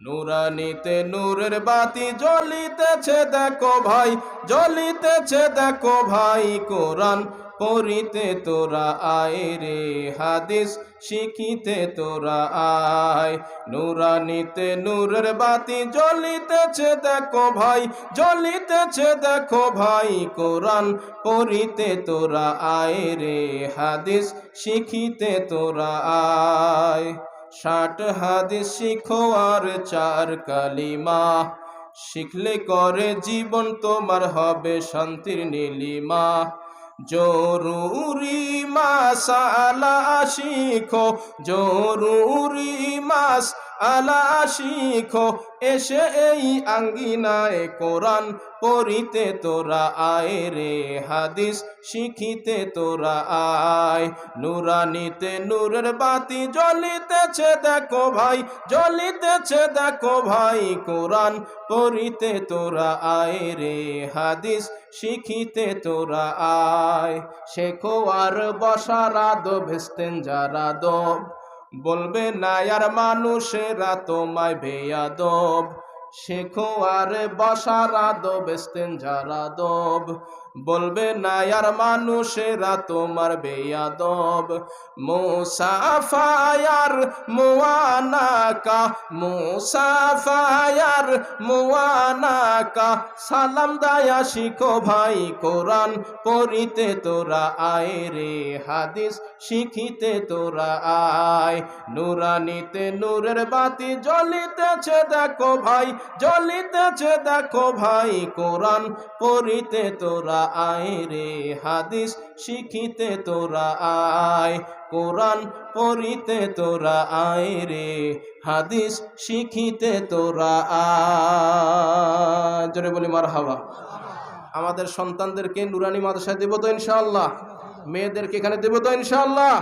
নুরানিতে নূরের বাতি জ্বলিতেছে দেখো ভাই, জ্বলিতেছে দেখো ভাই। কোরআন পড়িতে তোরা আয় রে, হাদিস শিখিতে তোরা আয়। নুরানিতে নূরের বাতি জ্বলিতেছে দেখো ভাই, জ্বলিতেছে দেখো ভাই। কোরআন পড়িতে তোরা আয় রে, হাদিস শিখিতে তোরা আয়। 60 হাদিস শিখো আর 4 কালিমা, শিখলে করে জীবন তোমার হবে শান্তির নীলিমা। জরুরি মাসালা শিখো, জরুরি মাসআলা শিখো, এসে এই আঙ্গিনায় কোরআন পড়িতে তোরা আয় রে, হাদিস শিখিতে তোরা আয়। নুরানিতে নূরের বাতি জ্বলিতেছে দেখো ভাই, জ্বলিতেছে দেখো ভাই। কোরআন পড়িতে তোরা আয় রে, হাদিস শিখিতে তোরা আয়। শেখো আর বসার আদব, ইস্তেঞ্জার আদব, বলবে না আর মানুষেরা তোমায় বেয়াদব। শেখো আর বসার আদব, ইস্তেঞ্জার আদব, বলবে না আর মানুষেরা তোমার বেয়াদব। মুসাফায়ার মুআনাকা, মুসাফায়ার মুআনাকা, সালাম দায়া শিখো ভাই। কোরআন পড়িতে তোরা আয় রে, হাদিস শিখিতে তোরা আয়। নুরানিতে নূরের বাতি জ্বলিতেছে দেখো ভাই, জ্বলিতেছে দেখো ভাই। কোরআন পড়িতে তোরা আয় রে, হাদিস শিখিতে তোরা আয়। কোরআন পড়িতে তোরা আয় রে, হাদিস শিখিতে তোরা আয়। জোরে বলি মারহাবা। আমাদের সন্তানদেরকে নুরানি মাদ্রাসায় দেব তো ইনশাআল্লাহ, মেয়েদেরকে এখানে দেব তো ইনশাআল্লাহ।